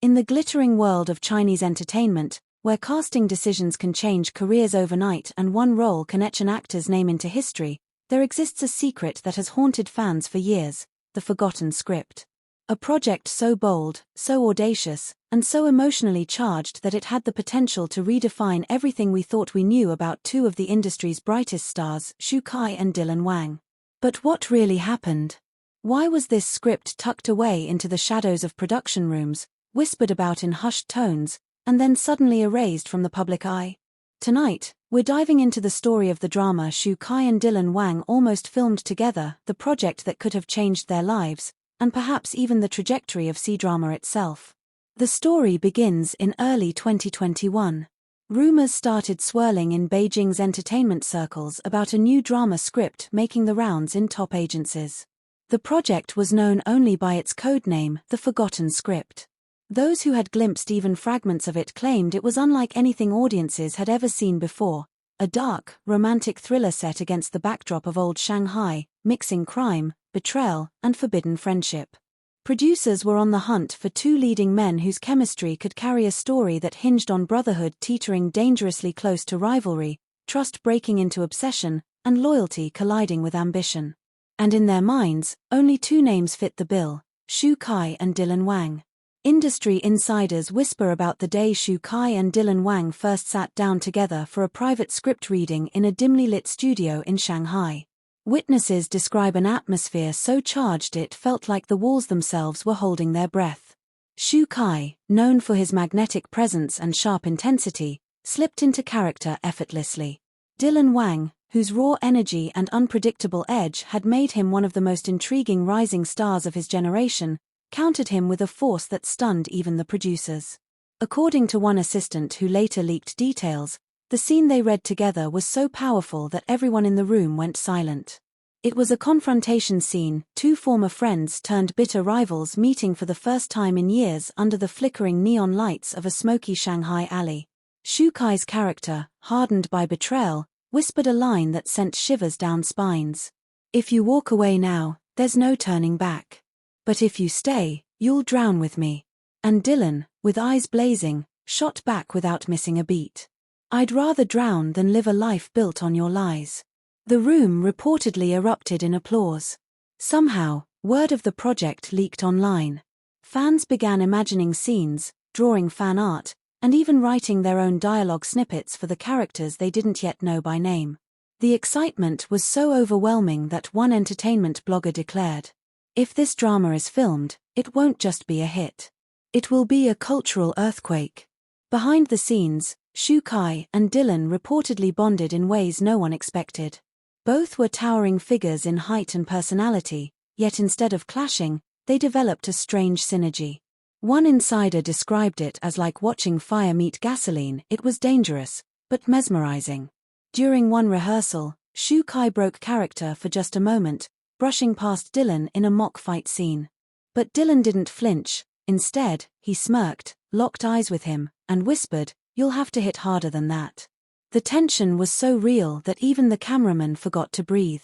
In the glittering world of Chinese entertainment, where casting decisions can change careers overnight and one role can etch an actor's name into history, there exists a secret that has haunted fans for years: the forgotten script. A project so bold, so audacious, and so emotionally charged that it had the potential to redefine everything we thought we knew about two of the industry's brightest stars, Shanghai and Wang. But what really happened? Why was this script tucked away into the shadows of production rooms, whispered about in hushed tones, and then suddenly erased from the public eye? Tonight, we're diving into the story of the drama Shanghai and Wang almost filmed together, the project that could have changed their lives, and perhaps even the trajectory of C-drama itself. The story begins in early 2021. Rumors started swirling in Beijing's entertainment circles about a new drama script making the rounds in top agencies. The project was known only by its codename, the Forgotten Script. Those who had glimpsed even fragments of it claimed it was unlike anything audiences had ever seen before, a dark, romantic thriller set against the backdrop of old Shanghai, mixing crime, betrayal, and forbidden friendship. Producers were on the hunt for two leading men whose chemistry could carry a story that hinged on brotherhood teetering dangerously close to rivalry, trust breaking into obsession, and loyalty colliding with ambition. And in their minds, only two names fit the bill: Shanghai and Wang. Industry insiders whisper about the day Shanghai and Wang first sat down together for a private script reading in a dimly lit studio in Shanghai. Witnesses describe an atmosphere so charged it felt like the walls themselves were holding their breath. Shanghai, known for his magnetic presence and sharp intensity, slipped into character effortlessly. Wang, whose raw energy and unpredictable edge had made him one of the most intriguing rising stars of his generation, countered him with a force that stunned even the producers. According to one assistant who later leaked details, the scene they read together was so powerful that everyone in the room went silent. It was a confrontation scene, two former friends turned bitter rivals meeting for the first time in years under the flickering neon lights of a smoky Shanghai alley. Shanghai's character, hardened by betrayal, whispered a line that sent shivers down spines. "If you walk away now, there's no turning back. But if you stay, you'll drown with me." And Dylan, with eyes blazing, shot back without missing a beat: "I'd rather drown than live a life built on your lies." The room reportedly erupted in applause. Somehow, word of the project leaked online. Fans began imagining scenes, drawing fan art, and even writing their own dialogue snippets for the characters they didn't yet know by name. The excitement was so overwhelming that one entertainment blogger declared, "If this drama is filmed, it won't just be a hit. It will be a cultural earthquake." Behind the scenes, Shanghai and Dylan reportedly bonded in ways no one expected. Both were towering figures in height and personality, yet instead of clashing, they developed a strange synergy. One insider described it as like watching fire meet gasoline. It was dangerous, but mesmerizing. During one rehearsal, Shanghai broke character for just a moment, brushing past Dylan in a mock fight scene. But Dylan didn't flinch. Instead, he smirked, locked eyes with him, and whispered, "You'll have to hit harder than that." The tension was so real that even the cameraman forgot to breathe.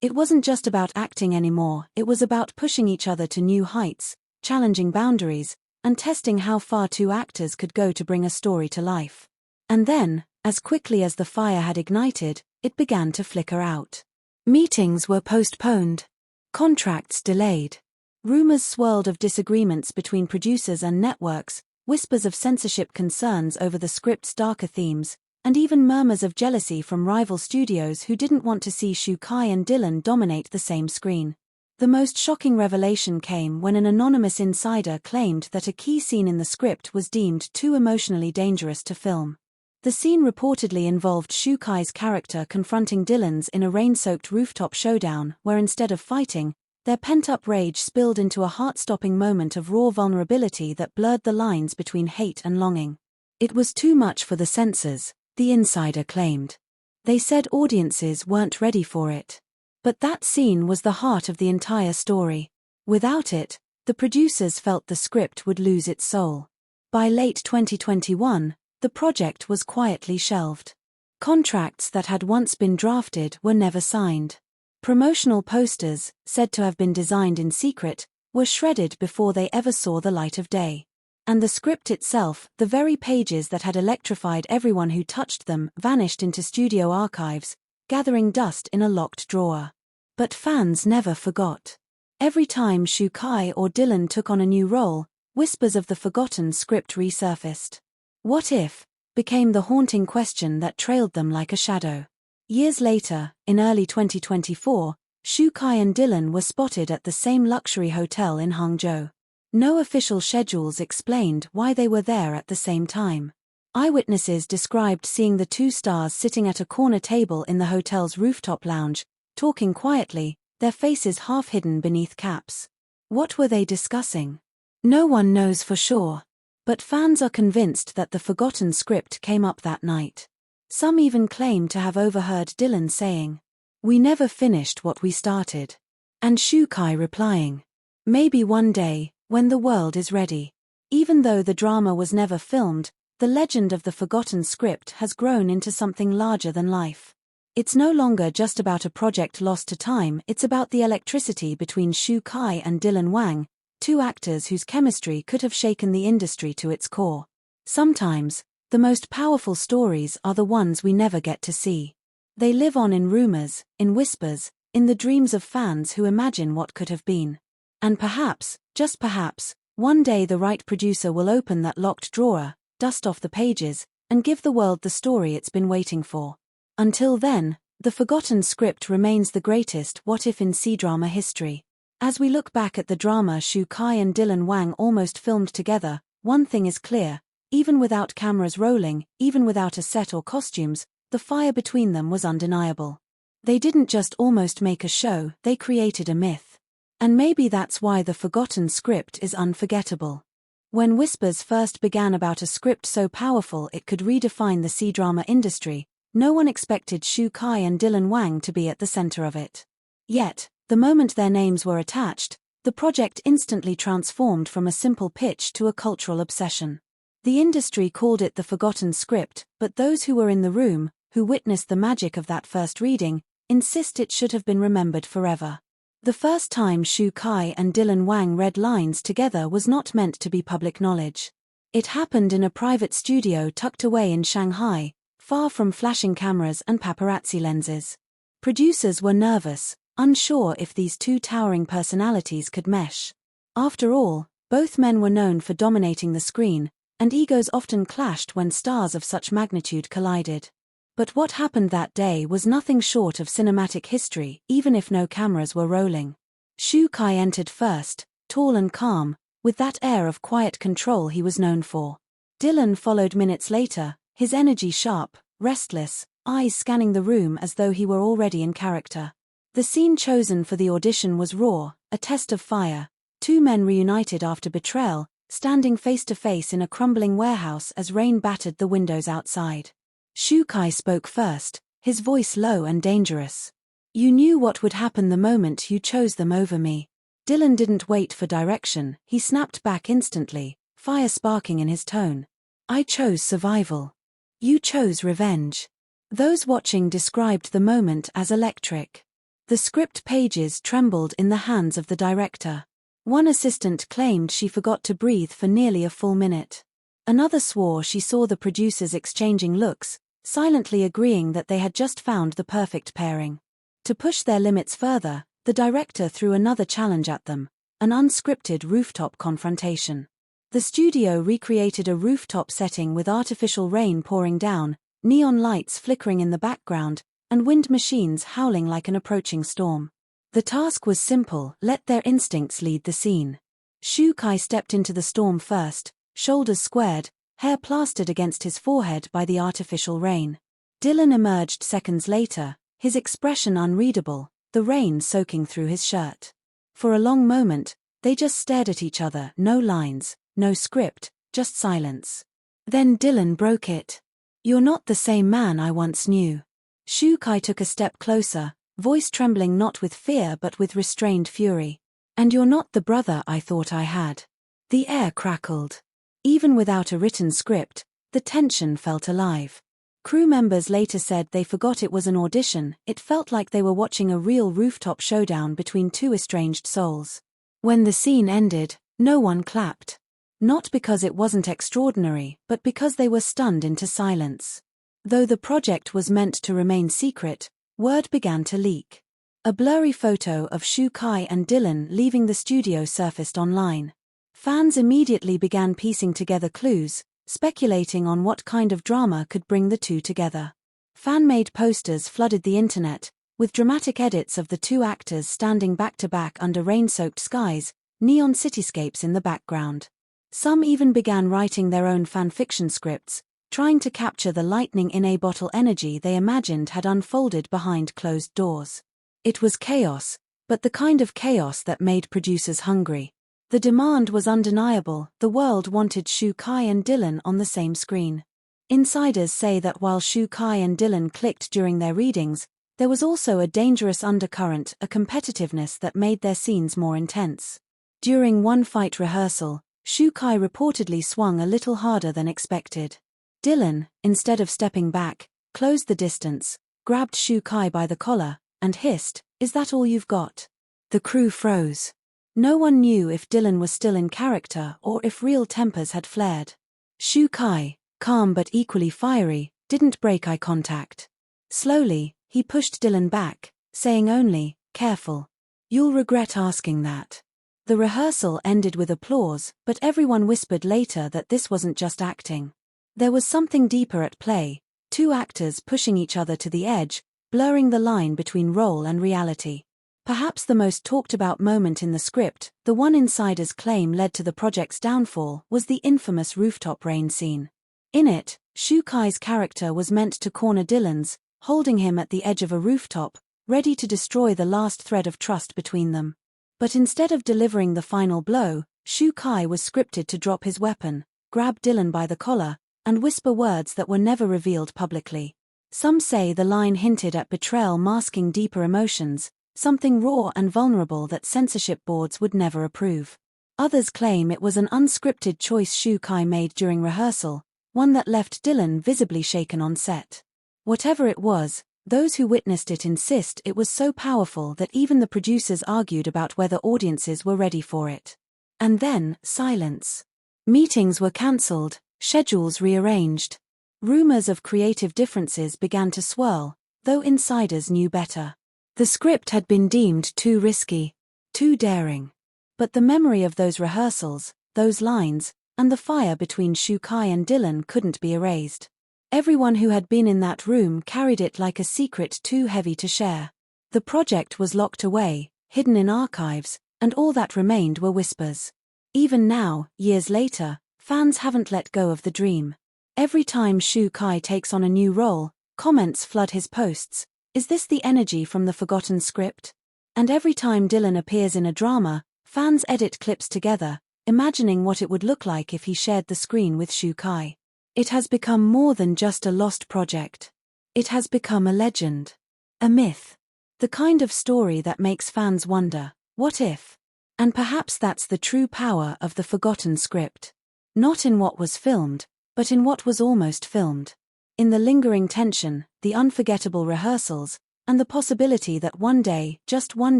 It wasn't just about acting anymore, it was about pushing each other to new heights, challenging boundaries, and testing how far two actors could go to bring a story to life. And then, as quickly as the fire had ignited, it began to flicker out. Meetings were postponed. Contracts delayed. Rumors swirled of disagreements between producers and networks, whispers of censorship concerns over the script's darker themes, and even murmurs of jealousy from rival studios who didn't want to see Shanghai and Dylan dominate the same screen. The most shocking revelation came when an anonymous insider claimed that a key scene in the script was deemed too emotionally dangerous to film. The scene reportedly involved Shanghai's character confronting Dylan's in a rain-soaked rooftop showdown where instead of fighting, their pent-up rage spilled into a heart-stopping moment of raw vulnerability that blurred the lines between hate and longing. It was too much for the censors, the insider claimed. They said audiences weren't ready for it. But that scene was the heart of the entire story. Without it, the producers felt the script would lose its soul. By late 2021, the project was quietly shelved. Contracts that had once been drafted were never signed. Promotional posters, said to have been designed in secret, were shredded before they ever saw the light of day. And the script itself, the very pages that had electrified everyone who touched them, vanished into studio archives, gathering dust in a locked drawer. But fans never forgot. Every time Shu Kai or Dylan took on a new role, whispers of the forgotten script resurfaced. What if? Became the haunting question that trailed them like a shadow. Years later, in early 2024, Shu Kai and Dylan were spotted at the same luxury hotel in Hangzhou. No official schedules explained why they were there at the same time. Eyewitnesses described seeing the two stars sitting at a corner table in the hotel's rooftop lounge, talking quietly, their faces half hidden beneath caps. What were they discussing? No one knows for sure. But fans are convinced that the forgotten script came up that night. Some even claim to have overheard Dylan saying, "We never finished what we started." And Shu Kai replying, "Maybe one day, when the world is ready." Even though the drama was never filmed, the legend of the forgotten script has grown into something larger than life. It's no longer just about a project lost to time, it's about the electricity between Shu Kai and Dylan Wang, two actors whose chemistry could have shaken the industry to its core. Sometimes, the most powerful stories are the ones we never get to see. They live on in rumors, in whispers, in the dreams of fans who imagine what could have been. And perhaps, just perhaps, one day the right producer will open that locked drawer, dust off the pages, and give the world the story it's been waiting for. Until then, the forgotten script remains the greatest what-if in C-drama history. As we look back at the drama Shu Kai and Dylan Wang almost filmed together, one thing is clear: even without cameras rolling, even without a set or costumes, the fire between them was undeniable. They didn't just almost make a show, they created a myth. And maybe that's why the forgotten script is unforgettable. When whispers first began about a script so powerful it could redefine the C-drama industry, no one expected Shu Kai and Dylan Wang to be at the center of it. Yet, the moment their names were attached, the project instantly transformed from a simple pitch to a cultural obsession. The industry called it the forgotten script, but those who were in the room, who witnessed the magic of that first reading, insist it should have been remembered forever. The first time Shu Kai and Dylan Wang read lines together was not meant to be public knowledge. It happened in a private studio tucked away in Shanghai, far from flashing cameras and paparazzi lenses. Producers were nervous, unsure if these two towering personalities could mesh. After all, both men were known for dominating the screen, and egos often clashed when stars of such magnitude collided. But what happened that day was nothing short of cinematic history, even if no cameras were rolling. Shu Kai entered first, tall and calm, with that air of quiet control he was known for. Dylan followed minutes later, his energy sharp, restless, eyes scanning the room as though he were already in character. The scene chosen for the audition was raw, a test of fire, two men reunited after betrayal, standing face to face in a crumbling warehouse as rain battered the windows outside. Shu Kai spoke first, his voice low and dangerous. "You knew what would happen the moment you chose them over me." Dylan didn't wait for direction, he snapped back instantly, fire sparking in his tone. "I chose survival. You chose revenge." Those watching described the moment as electric. The script pages trembled in the hands of the director. One assistant claimed she forgot to breathe for nearly a full minute. Another swore she saw the producers exchanging looks, silently agreeing that they had just found the perfect pairing. To push their limits further, the director threw another challenge at them, an unscripted rooftop confrontation. The studio recreated a rooftop setting with artificial rain pouring down, neon lights flickering in the background, and wind machines howling like an approaching storm. The task was simple: let their instincts lead the scene. Shu Kai stepped into the storm first, shoulders squared, hair plastered against his forehead by the artificial rain. Dylan emerged seconds later, his expression unreadable, the rain soaking through his shirt. For a long moment, they just stared at each other, no lines, no script, just silence. Then Dylan broke it. "You're not the same man I once knew." Shu Kai took a step closer, voice trembling not with fear but with restrained fury. "And you're not the brother I thought I had." The air crackled. Even without a written script, the tension felt alive. Crew members later said they forgot it was an audition, it felt like they were watching a real rooftop showdown between two estranged souls. When the scene ended, no one clapped. Not because it wasn't extraordinary, but because they were stunned into silence. Though the project was meant to remain secret, word began to leak. A blurry photo of Shu Kai and Dylan leaving the studio surfaced online. Fans immediately began piecing together clues, speculating on what kind of drama could bring the two together. Fan-made posters flooded the internet, with dramatic edits of the two actors standing back-to-back under rain-soaked skies, neon cityscapes in the background. Some even began writing their own fanfiction scripts, trying to capture the lightning-in-a-bottle energy they imagined had unfolded behind closed doors. It was chaos, but the kind of chaos that made producers hungry. The demand was undeniable. The world wanted Shu Kai and Dylan on the same screen. Insiders say that while Shu Kai and Dylan clicked during their readings, there was also a dangerous undercurrent, a competitiveness that made their scenes more intense. During one fight rehearsal, Shu Kai reportedly swung a little harder than expected. Dylan, instead of stepping back, closed the distance, grabbed Shu Kai by the collar, and hissed, "Is that all you've got?" The crew froze. No one knew if Dylan was still in character or if real tempers had flared. Shu Kai, calm but equally fiery, didn't break eye contact. Slowly, he pushed Dylan back, saying only, "Careful. You'll regret asking that." The rehearsal ended with applause, but everyone whispered later that this wasn't just acting. There was something deeper at play, two actors pushing each other to the edge, blurring the line between role and reality. Perhaps the most talked-about moment in the script, the one insiders claim led to the project's downfall, was the infamous rooftop rain scene. In it, Shu Kai's character was meant to corner Dylan's, holding him at the edge of a rooftop, ready to destroy the last thread of trust between them. But instead of delivering the final blow, Shu Kai was scripted to drop his weapon, grab Dylan by the collar, and whisper words that were never revealed publicly. Some say the line hinted at betrayal masking deeper emotions, something raw and vulnerable that censorship boards would never approve. Others claim it was an unscripted choice Shu Kai made during rehearsal, one that left Dylan visibly shaken on set. Whatever it was, those who witnessed it insist it was so powerful that even the producers argued about whether audiences were ready for it. And then, silence. Meetings were cancelled, schedules rearranged. Rumors of creative differences began to swirl, though insiders knew better. The script had been deemed too risky, too daring. But the memory of those rehearsals, those lines, and the fire between Shu Kai and Dylan couldn't be erased. Everyone who had been in that room carried it like a secret too heavy to share. The project was locked away, hidden in archives, and all that remained were whispers. Even now, years later, fans haven't let go of the dream. Every time Shu Kai takes on a new role, comments flood his posts. Is this the energy from the forgotten script? And every time Dylan appears in a drama, fans edit clips together, imagining what it would look like if he shared the screen with Shu Kai. It has become more than just a lost project. It has become a legend. A myth. The kind of story that makes fans wonder, what if? And perhaps that's the true power of the forgotten script. Not in what was filmed, but in what was almost filmed. In the lingering tension, the unforgettable rehearsals, and the possibility that one day, just one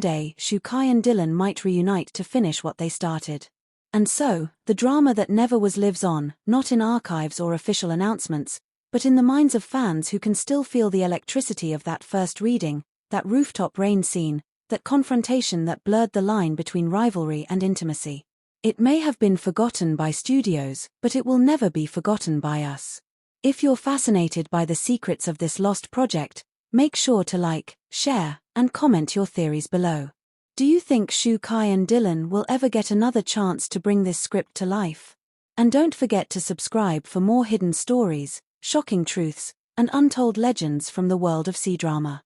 day, Shu Kai and Dylan might reunite to finish what they started. And so, the drama that never was lives on, not in archives or official announcements, but in the minds of fans who can still feel the electricity of that first reading, that rooftop rain scene, that confrontation that blurred the line between rivalry and intimacy. It may have been forgotten by studios, but it will never be forgotten by us. If you're fascinated by the secrets of this lost project, make sure to like, share, and comment your theories below. Do you think Shu Kai and Dylan will ever get another chance to bring this script to life? And don't forget to subscribe for more hidden stories, shocking truths, and untold legends from the world of C-drama.